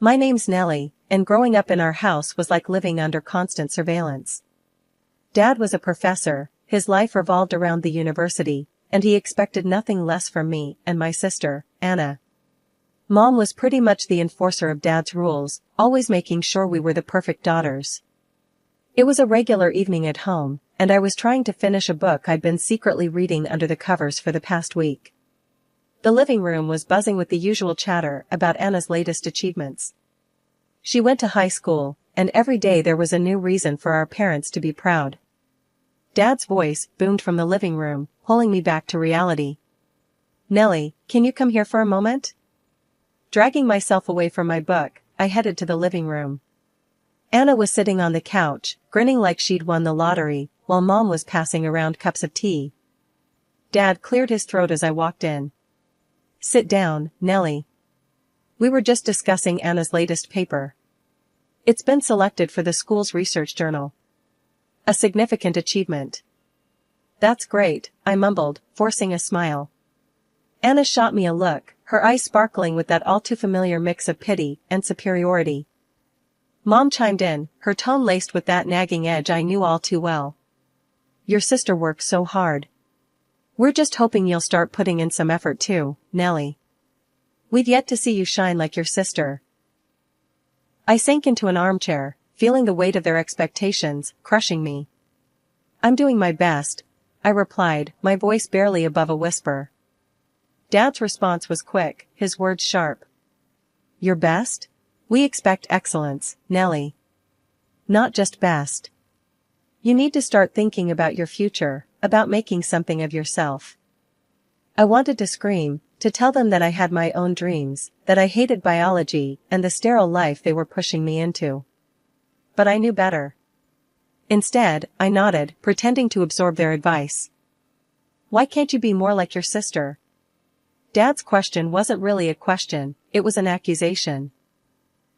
My name's Nellie, and growing up in our house was like living under constant surveillance. Dad was a professor, his life revolved around the university, and he expected nothing less from me and my sister, Anna. Mom was pretty much the enforcer of Dad's rules, always making sure we were the perfect daughters. It was a regular evening at home, and I was trying to finish a book I'd been secretly reading under the covers for the past week. The living room was buzzing with the usual chatter about Anna's latest achievements. She went to high school, and every day there was a new reason for our parents to be proud. Dad's voice boomed from the living room, pulling me back to reality. "Nellie, can you come here for a moment?" Dragging myself away from my book, I headed to the living room. Anna was sitting on the couch, grinning like she'd won the lottery, while Mom was passing around cups of tea. Dad cleared his throat as I walked in. "Sit down, Nellie. We were just discussing Anna's latest paper. It's been selected for the school's research journal. A significant achievement." "That's great," I mumbled, forcing a smile. Anna shot me a look, her eyes sparkling with that all-too-familiar mix of pity and superiority. Mom chimed in, her tone laced with that nagging edge I knew all too well. "Your sister works so hard. We're just hoping you'll start putting in some effort too, Nellie. We've yet to see you shine like your sister." I sank into an armchair, feeling the weight of their expectations crushing me. "I'm doing my best," I replied, my voice barely above a whisper. Dad's response was quick, his words sharp. "Your best? We expect excellence, Nellie. Not just best. You need to start thinking about your future, about making something of yourself." I wanted to scream, to tell them that I had my own dreams, that I hated biology and the sterile life they were pushing me into. But I knew better. Instead, I nodded, pretending to absorb their advice. "Why can't you be more like your sister?" Dad's question wasn't really a question, it was an accusation.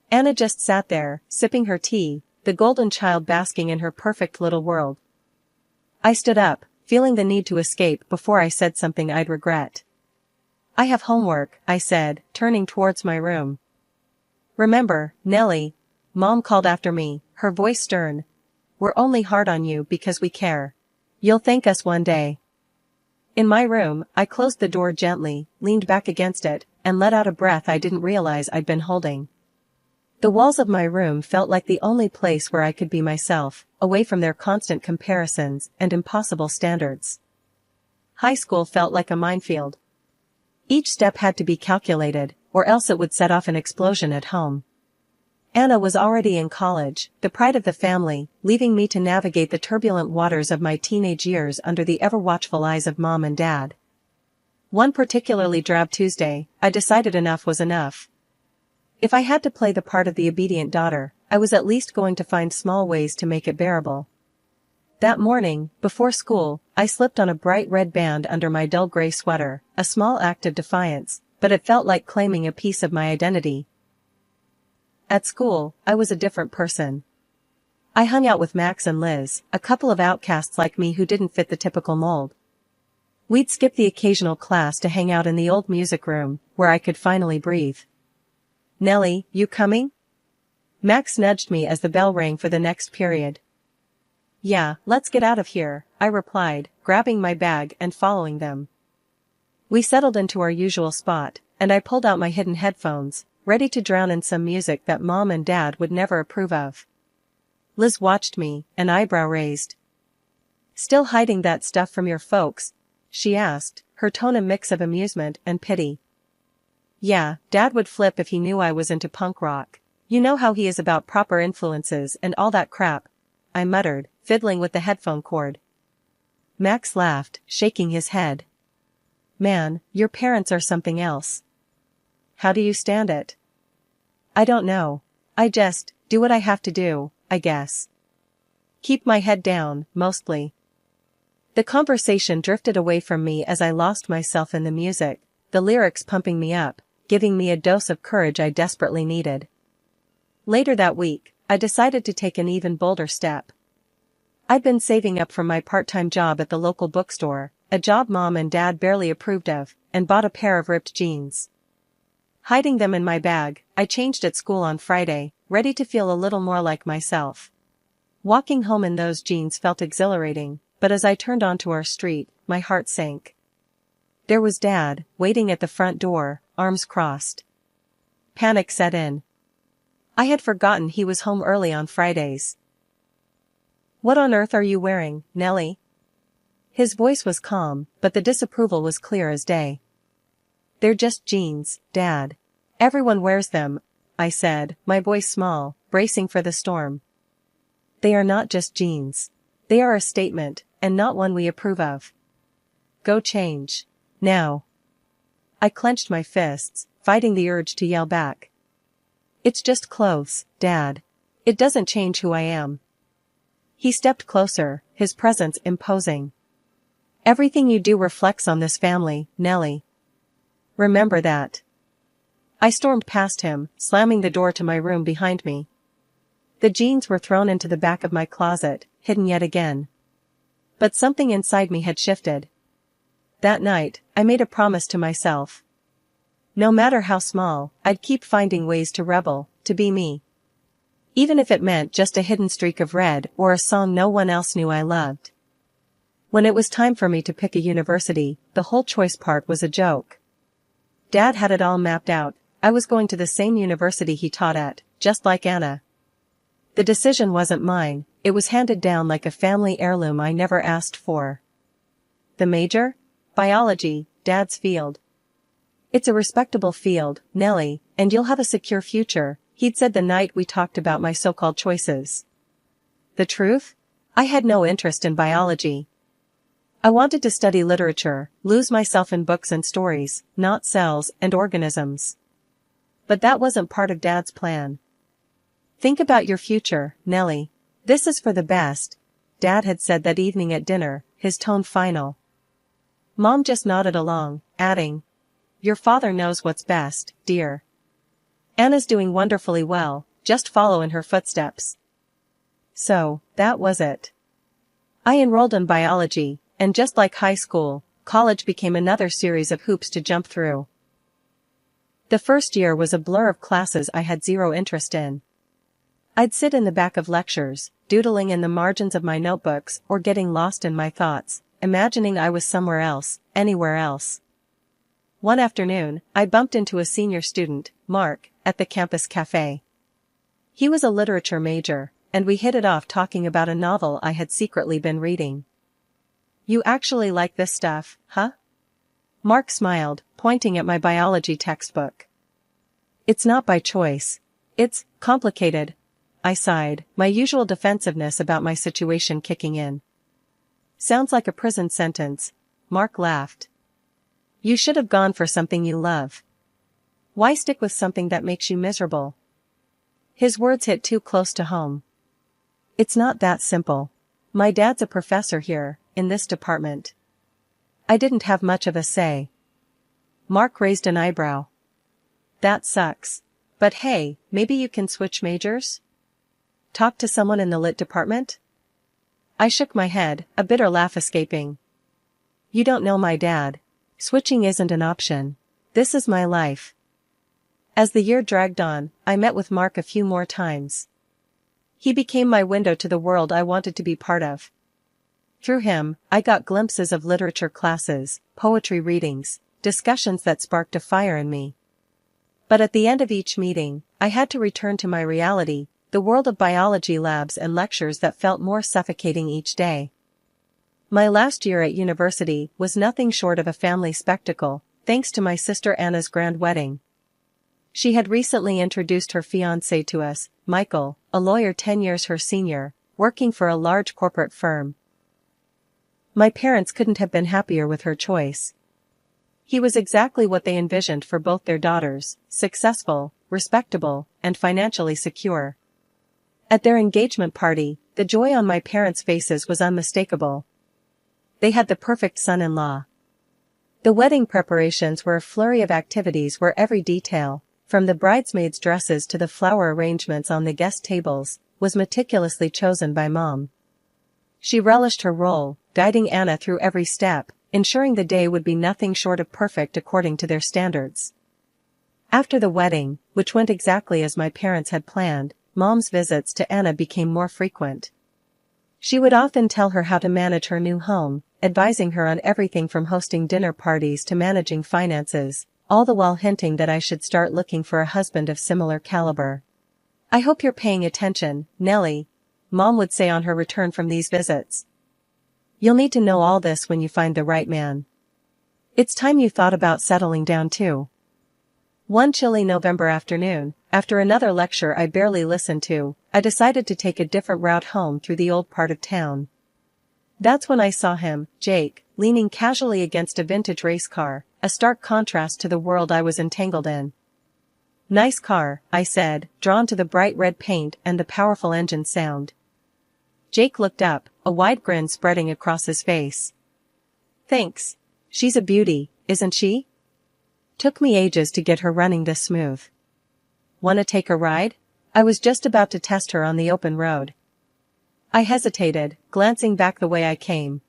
Anna just sat there, sipping her tea, the golden child basking in her perfect little world. I stood up, feeling the need to escape before I said something I'd regret. "I have homework," I said, turning towards my room. "Remember, Nellie," Mom called after me, her voice stern. "We're only hard on you because we care. You'll thank us one day." In my room, I closed the door gently, leaned back against it, and let out a breath I didn't realize I'd been holding. The walls of my room felt like the only place where I could be myself, away from their constant comparisons and impossible standards. High school felt like a minefield. Each step had to be calculated, or else it would set off an explosion at home. Anna was already in college, the pride of the family, leaving me to navigate the turbulent waters of my teenage years under the ever-watchful eyes of Mom and Dad. One particularly drab Tuesday, I decided enough was enough. If I had to play the part of the obedient daughter, I was at least going to find small ways to make it bearable. That morning, before school, I slipped on a bright red band under my dull gray sweater, a small act of defiance, but it felt like claiming a piece of my identity. At school, I was a different person. I hung out with Max and Liz, a couple of outcasts like me who didn't fit the typical mold. We'd skip the occasional class to hang out in the old music room, where I could finally breathe. "Nellie, you coming?" Max nudged me as the bell rang for the next period. "Yeah, let's get out of here," I replied, grabbing my bag and following them. We settled into our usual spot, and I pulled out my hidden headphones, ready to drown in some music that Mom and Dad would never approve of. Liz watched me, an eyebrow raised. "Still hiding that stuff from your folks?" she asked, her tone a mix of amusement and pity. "Yeah, Dad would flip if he knew I was into punk rock. You know how he is about proper influences and all that crap," I muttered, fiddling with the headphone cord. Max laughed, shaking his head. "Man, your parents are something else. How do you stand it?" "I don't know. I just do what I have to do, I guess. Keep my head down, mostly." The conversation drifted away from me as I lost myself in the music, the lyrics pumping me up, giving me a dose of courage I desperately needed. Later that week, I decided to take an even bolder step. I'd been saving up from my part-time job at the local bookstore, a job Mom and Dad barely approved of, and bought a pair of ripped jeans. Hiding them in my bag, I changed at school on Friday, ready to feel a little more like myself. Walking home in those jeans felt exhilarating, but as I turned onto our street, my heart sank. There was Dad, waiting at the front door, arms crossed. Panic set in. I had forgotten he was home early on Fridays. "What on earth are you wearing, Nellie?" His voice was calm, but the disapproval was clear as day. "They're just jeans, Dad. Everyone wears them," I said, my voice small, bracing for the storm. "They are not just jeans. They are a statement, and not one we approve of. Go change. Now." I clenched my fists, fighting the urge to yell back. "It's just clothes, Dad. It doesn't change who I am." He stepped closer, his presence imposing. "Everything you do reflects on this family, Nellie. Remember that." I stormed past him, slamming the door to my room behind me. The jeans were thrown into the back of my closet, hidden yet again. But something inside me had shifted. That night, I made a promise to myself. No matter how small, I'd keep finding ways to rebel, to be me. Even if it meant just a hidden streak of red or a song no one else knew I loved. When it was time for me to pick a university, the whole choice part was a joke. Dad had it all mapped out. I was going to the same university he taught at, just like Anna. The decision wasn't mine, it was handed down like a family heirloom I never asked for. The major? Biology, Dad's field. "It's a respectable field, Nellie, and you'll have a secure future," he'd said the night we talked about my so-called choices. The truth? I had no interest in biology. I wanted to study literature, lose myself in books and stories, not cells and organisms. But that wasn't part of Dad's plan. "Think about your future, Nellie. This is for the best," Dad had said that evening at dinner, his tone final. Mom just nodded along, adding, "Your father knows what's best, dear. Anna's doing wonderfully well, just follow in her footsteps." So, that was it. I enrolled in biology, and just like high school, college became another series of hoops to jump through. The first year was a blur of classes I had zero interest in. I'd sit in the back of lectures, doodling in the margins of my notebooks or getting lost in my thoughts, imagining I was somewhere else, anywhere else. One afternoon, I bumped into a senior student, Mark, at the campus cafe. He was a literature major, and we hit it off talking about a novel I had secretly been reading. "You actually like this stuff, huh?" Mark smiled, pointing at my biology textbook. "It's not by choice. It's complicated," I sighed, my usual defensiveness about my situation kicking in. "Sounds like a prison sentence," Mark laughed. "You should have gone for something you love. Why stick with something that makes you miserable?" His words hit too close to home. "It's not that simple. My dad's a professor here, in this department. I didn't have much of a say." Mark raised an eyebrow. "That sucks. But hey, maybe you can switch majors? Talk to someone in the lit department?" I shook my head, a bitter laugh escaping. "You don't know my dad. Switching isn't an option. This is my life." As the year dragged on, I met with Mark a few more times. He became my window to the world I wanted to be part of. Through him, I got glimpses of literature classes, poetry readings, discussions that sparked a fire in me. But at the end of each meeting, I had to return to my reality, the world of biology labs and lectures that felt more suffocating each day. My last year at university was nothing short of a family spectacle, thanks to my sister Anna's grand wedding. She had recently introduced her fiancé to us, Michael, a lawyer 10 years her senior, working for a large corporate firm. My parents couldn't have been happier with her choice. He was exactly what they envisioned for both their daughters, successful, respectable, and financially secure. At their engagement party, the joy on my parents' faces was unmistakable. They had the perfect son-in-law. The wedding preparations were a flurry of activities where every detail, from the bridesmaids' dresses to the flower arrangements on the guest tables, was meticulously chosen by Mom. She relished her role, guiding Anna through every step, ensuring the day would be nothing short of perfect according to their standards. After the wedding, which went exactly as my parents had planned, Mom's visits to Anna became more frequent. She would often tell her how to manage her new home, advising her on everything from hosting dinner parties to managing finances, all the while hinting that I should start looking for a husband of similar caliber. "I hope you're paying attention, Nellie," Mom would say on her return from these visits. "You'll need to know all this when you find the right man. It's time you thought about settling down too." One chilly November afternoon, after another lecture I barely listened to, I decided to take a different route home through the old part of town. That's when I saw him, Jake, leaning casually against a vintage race car, a stark contrast to the world I was entangled in. "Nice car," I said, drawn to the bright red paint and the powerful engine sound. Jake looked up, a wide grin spreading across his face. "Thanks. She's a beauty, isn't she? Took me ages to get her running this smooth. Wanna take a ride?" I was just about to test her on the open road. I hesitated, glancing back the way I came.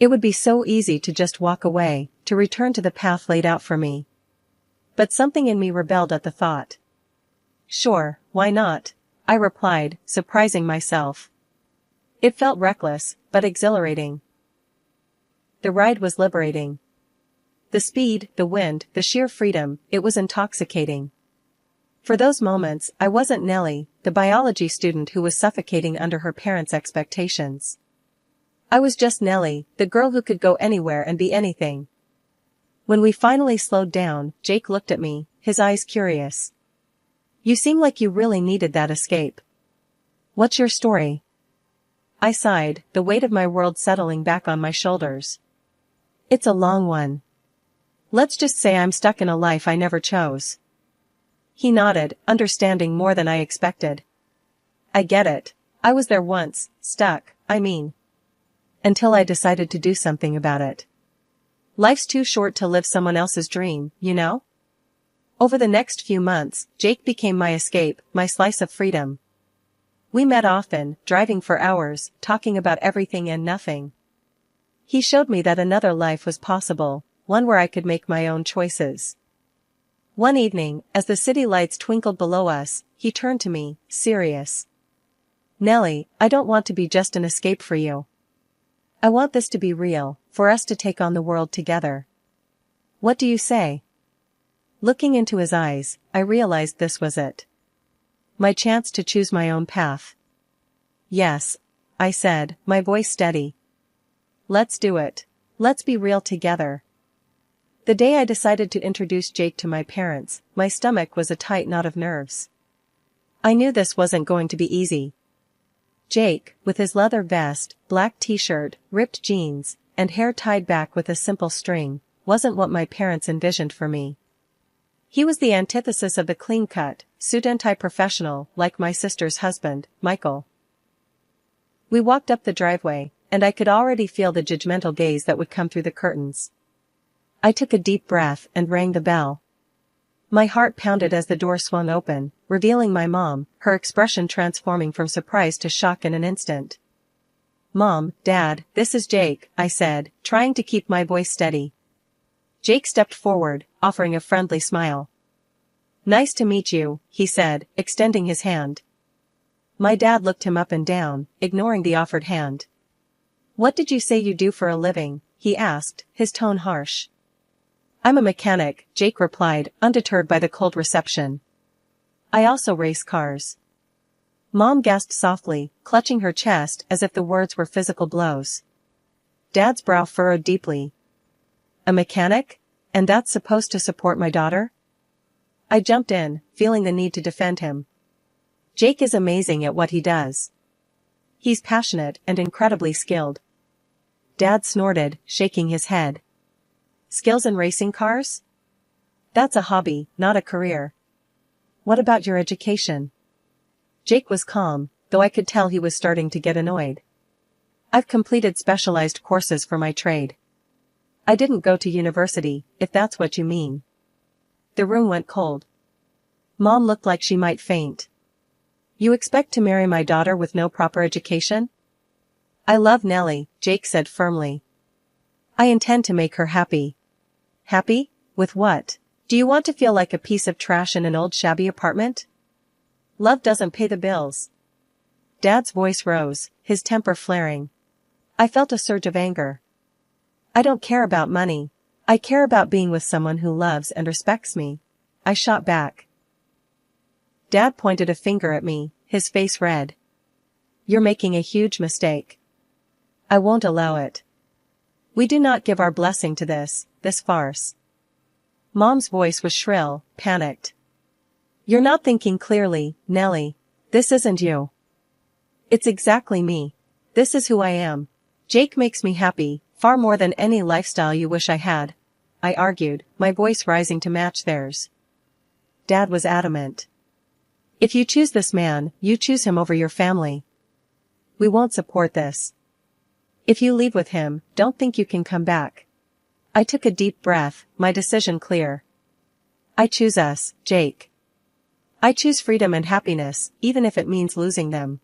It would be so easy to just walk away, to return to the path laid out for me. But something in me rebelled at the thought. "Sure, why not?" I replied, surprising myself. It felt reckless, but exhilarating. The ride was liberating. The speed, the wind, the sheer freedom, it was intoxicating. For those moments, I wasn't Nellie, the biology student who was suffocating under her parents' expectations. I was just Nellie, the girl who could go anywhere and be anything. When we finally slowed down, Jake looked at me, his eyes curious. "You seem like you really needed that escape. What's your story?" I sighed, the weight of my world settling back on my shoulders. "It's a long one. Let's just say I'm stuck in a life I never chose." He nodded, understanding more than I expected. "I get it. I was there once, stuck, I mean. Until I decided to do something about it. Life's too short to live someone else's dream, you know?" Over the next few months, Jake became my escape, my slice of freedom. We met often, driving for hours, talking about everything and nothing. He showed me that another life was possible, one where I could make my own choices. One evening, as the city lights twinkled below us, he turned to me, serious. "Nellie, I don't want to be just an escape for you. I want this to be real, for us to take on the world together. What do you say?" Looking into his eyes, I realized this was it. My chance to choose my own path. "Yes," I said, my voice steady. "Let's do it. Let's be real together." The day I decided to introduce Jake to my parents, my stomach was a tight knot of nerves. I knew this wasn't going to be easy. Jake, with his leather vest, black t-shirt, ripped jeans, and hair tied back with a simple string, wasn't what my parents envisioned for me. He was the antithesis of the clean-cut, suit-and-tie professional, like my sister's husband, Michael. We walked up the driveway, and I could already feel the judgmental gaze that would come through the curtains. I took a deep breath and rang the bell. My heart pounded as the door swung open, revealing my mom, her expression transforming from surprise to shock in an instant. "Mom, Dad, this is Jake," I said, trying to keep my voice steady. Jake stepped forward, offering a friendly smile. "Nice to meet you," he said, extending his hand. My dad looked him up and down, ignoring the offered hand. "What did you say you do for a living?" he asked, his tone harsh. "I'm a mechanic," Jake replied, undeterred by the cold reception. "I also race cars." Mom gasped softly, clutching her chest as if the words were physical blows. Dad's brow furrowed deeply. "A mechanic? And that's supposed to support my daughter?" I jumped in, feeling the need to defend him. Jake is amazing at what he does. He's passionate and incredibly skilled. Dad snorted, shaking his head. "Skills in racing cars? That's a hobby, not a career. What about your education?" Jake was calm, though I could tell he was starting to get annoyed. "I've completed specialized courses for my trade. I didn't go to university, if that's what you mean." The room went cold. Mom looked like she might faint. "You expect to marry my daughter with no proper education?" "I love Nellie," Jake said firmly. "I intend to make her happy." "Happy? With what?" Do you want to feel like a piece of trash in an old shabby apartment? Love doesn't pay the bills. Dad's voice rose, his temper flaring. I felt a surge of anger. I don't care about money. I care about being with someone who loves and respects me, I shot back. Dad pointed a finger at me, his face red. You're making a huge mistake. I won't allow it. We do not give our blessing to this farce. Mom's voice was shrill, panicked. You're not thinking clearly, Nellie. This isn't you. It's exactly me. This is who I am. Jake makes me happy, far more than any lifestyle you wish I had, I argued, my voice rising to match theirs. Dad was adamant. If you choose this man, you choose him over your family. We won't support this. If you leave with him, don't think you can come back. I took a deep breath, my decision clear. I choose us, Jake. I choose freedom and happiness, even if it means losing them.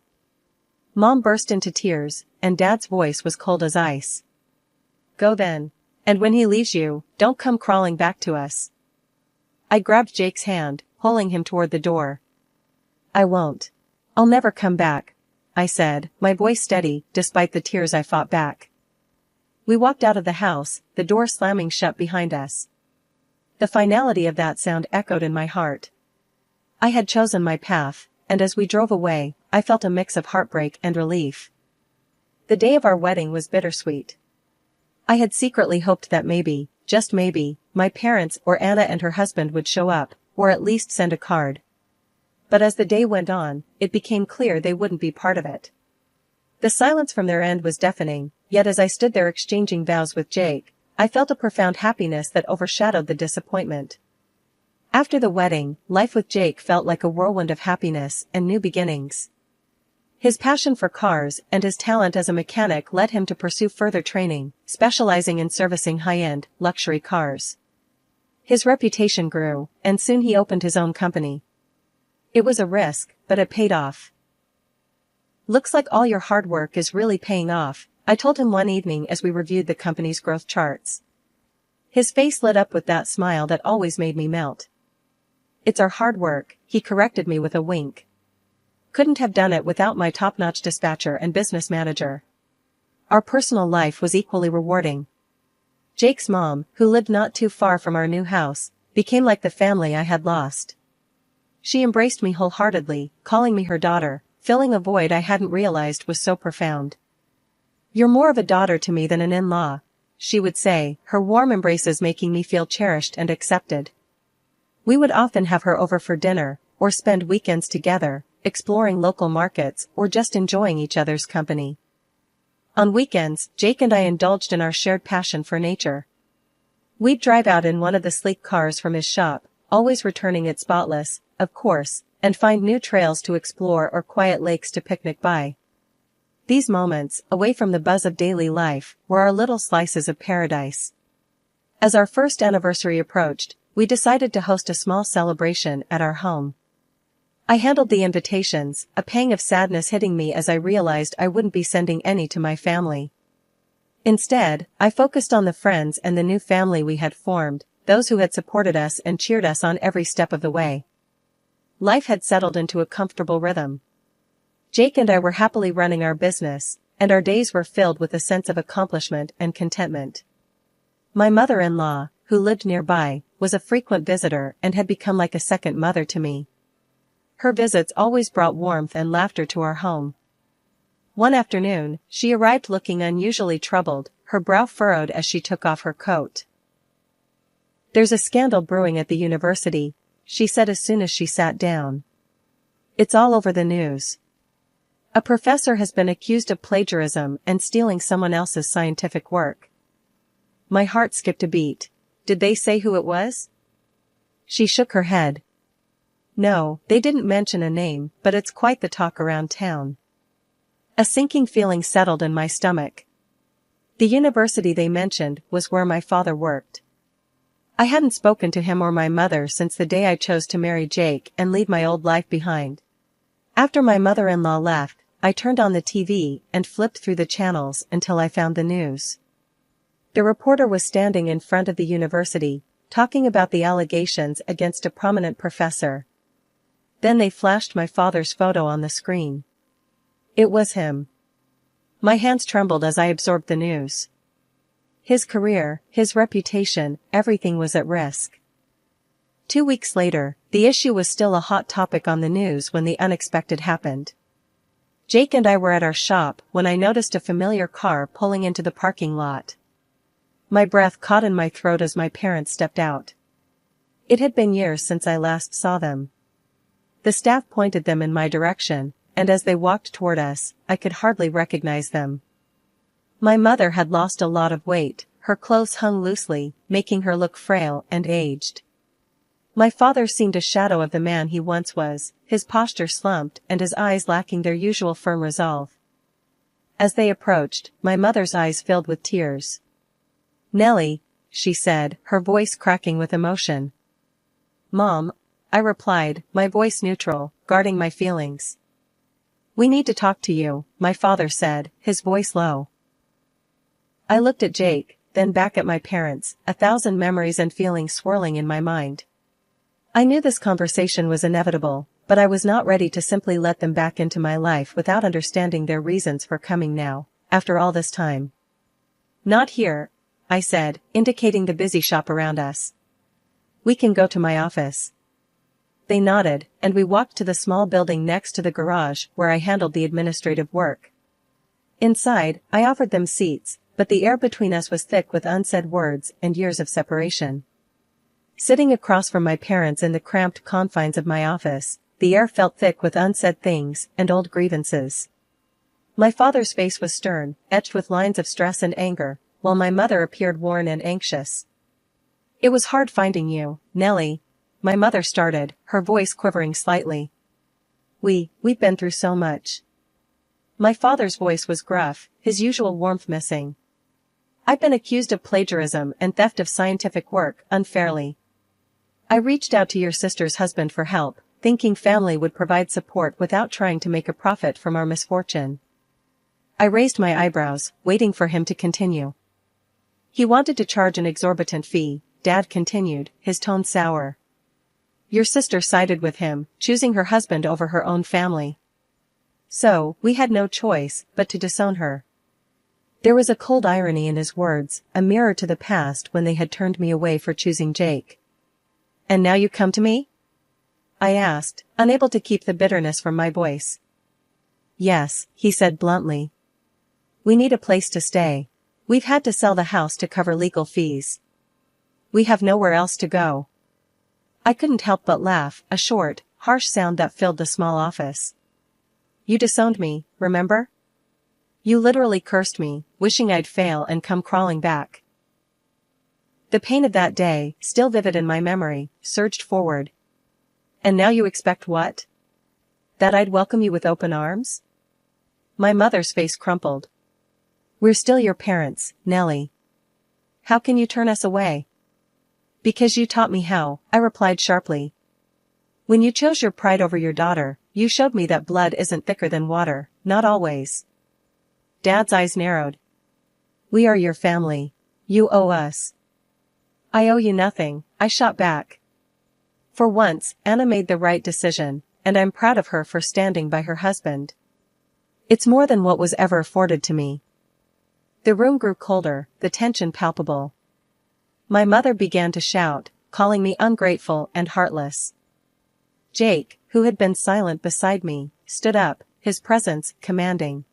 Mom burst into tears, and Dad's voice was cold as ice. Go then. And when he leaves you, don't come crawling back to us. I grabbed Jake's hand, pulling him toward the door. I won't. I'll never come back, I said, my voice steady, despite the tears I fought back. We walked out of the house, the door slamming shut behind us. The finality of that sound echoed in my heart. I had chosen my path, and as we drove away, I felt a mix of heartbreak and relief. The day of our wedding was bittersweet. I had secretly hoped that maybe, just maybe, my parents or Anna and her husband would show up, or at least send a card. But as the day went on, it became clear they wouldn't be part of it. The silence from their end was deafening, yet as I stood there exchanging vows with Jake, I felt a profound happiness that overshadowed the disappointment. After the wedding, life with Jake felt like a whirlwind of happiness and new beginnings. His passion for cars and his talent as a mechanic led him to pursue further training, specializing in servicing high-end, luxury cars. His reputation grew, and soon he opened his own company. It was a risk, but it paid off. Looks like all your hard work is really paying off, I told him one evening as we reviewed the company's growth charts. His face lit up with that smile that always made me melt. It's our hard work, he corrected me with a wink. Couldn't have done it without my top-notch dispatcher and business manager. Our personal life was equally rewarding. Jake's mom, who lived not too far from our new house, became like the family I had lost. She embraced me wholeheartedly, calling me her daughter, filling a void I hadn't realized was so profound. You're more of a daughter to me than an in-law, she would say, her warm embraces making me feel cherished and accepted. We would often have her over for dinner, or spend weekends together, exploring local markets or just enjoying each other's company. On weekends, Jake and I indulged in our shared passion for nature. We'd drive out in one of the sleek cars from his shop, always returning it spotless, of course, and find new trails to explore or quiet lakes to picnic by. These moments, away from the buzz of daily life, were our little slices of paradise. As our first anniversary approached, we decided to host a small celebration at our home. I handled the invitations, a pang of sadness hitting me as I realized I wouldn't be sending any to my family. Instead, I focused on the friends and the new family we had formed, those who had supported us and cheered us on every step of the way. Life had settled into a comfortable rhythm. Jake and I were happily running our business, and our days were filled with a sense of accomplishment and contentment. My mother-in-law, who lived nearby, was a frequent visitor and had become like a second mother to me. Her visits always brought warmth and laughter to our home. One afternoon, she arrived looking unusually troubled, her brow furrowed as she took off her coat. There's a scandal brewing at the university, she said as soon as she sat down. It's all over the news. A professor has been accused of plagiarism and stealing someone else's scientific work. My heart skipped a beat. Did they say who it was? She shook her head. No, they didn't mention a name, but it's quite the talk around town. A sinking feeling settled in my stomach. The university they mentioned was where my father worked. I hadn't spoken to him or my mother since the day I chose to marry Jake and leave my old life behind. After my mother-in-law left, I turned on the TV and flipped through the channels until I found the news. The reporter was standing in front of the university, talking about the allegations against a prominent professor. Then they flashed my father's photo on the screen. It was him. My hands trembled as I absorbed the news. His career, his reputation, everything was at risk. 2 weeks later, the issue was still a hot topic on the news when the unexpected happened. Jake and I were at our shop when I noticed a familiar car pulling into the parking lot. My breath caught in my throat as my parents stepped out. It had been years since I last saw them. The staff pointed them in my direction, and as they walked toward us, I could hardly recognize them. My mother had lost a lot of weight, her clothes hung loosely, making her look frail and aged. My father seemed a shadow of the man he once was, his posture slumped and his eyes lacking their usual firm resolve. As they approached, my mother's eyes filled with tears. "Nellie," she said, her voice cracking with emotion. "Mom," I replied, my voice neutral, guarding my feelings. "We need to talk to you," my father said, his voice low. I looked at Jake, then back at my parents, 1,000 memories and feelings swirling in my mind. I knew this conversation was inevitable, but I was not ready to simply let them back into my life without understanding their reasons for coming now, after all this time. "Not here," I said, indicating the busy shop around us. "We can go to my office." They nodded, and we walked to the small building next to the garage where I handled the administrative work. Inside, I offered them seats, but the air between us was thick with unsaid words and years of separation. Sitting across from my parents in the cramped confines of my office, the air felt thick with unsaid things and old grievances. My father's face was stern, etched with lines of stress and anger, while my mother appeared worn and anxious. "It was hard finding you, Nellie," my mother started, her voice quivering slightly. We've been through so much." My father's voice was gruff, his usual warmth missing. "I've been accused of plagiarism and theft of scientific work, unfairly. I reached out to your sister's husband for help, thinking family would provide support without trying to make a profit from our misfortune." I raised my eyebrows, waiting for him to continue. "He wanted to charge an exorbitant fee," Dad continued, his tone sour. "Your sister sided with him, choosing her husband over her own family. So, we had no choice but to disown her." There was a cold irony in his words, a mirror to the past when they had turned me away for choosing Jake. "And now you come to me?" I asked, unable to keep the bitterness from my voice. "Yes," he said bluntly. "We need a place to stay. We've had to sell the house to cover legal fees. We have nowhere else to go." I couldn't help but laugh, a short, harsh sound that filled the small office. "You disowned me, remember? You literally cursed me, wishing I'd fail and come crawling back." The pain of that day, still vivid in my memory, surged forward. "And now you expect what? That I'd welcome you with open arms?" My mother's face crumpled. "We're still your parents, Nellie. How can you turn us away?" "Because you taught me how," I replied sharply. "When you chose your pride over your daughter, you showed me that blood isn't thicker than water, not always." Dad's eyes narrowed. "We are your family. You owe us." "I owe you nothing," I shot back. For once, Anna made the right decision, and I'm proud of her for standing by her husband. It's more than what was ever afforded to me. The room grew colder, the tension palpable. My mother began to shout, calling me ungrateful and heartless. Jake, who had been silent beside me, stood up, his presence commanding.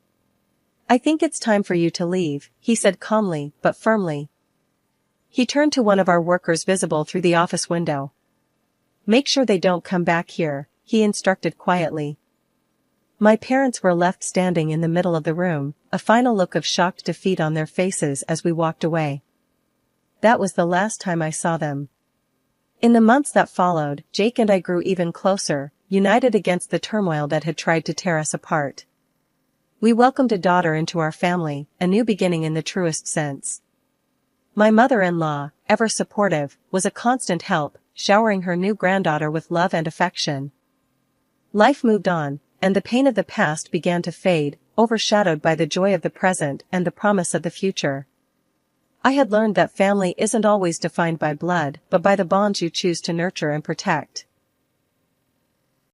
"I think it's time for you to leave," he said calmly but firmly. He turned to one of our workers visible through the office window. "Make sure they don't come back here," he instructed quietly. My parents were left standing in the middle of the room, a final look of shocked defeat on their faces as we walked away. That was the last time I saw them. In the months that followed, Jake and I grew even closer, united against the turmoil that had tried to tear us apart. We welcomed a daughter into our family, a new beginning in the truest sense. My mother-in-law, ever supportive, was a constant help, showering her new granddaughter with love and affection. Life moved on, and the pain of the past began to fade, overshadowed by the joy of the present and the promise of the future. I had learned that family isn't always defined by blood, but by the bonds you choose to nurture and protect.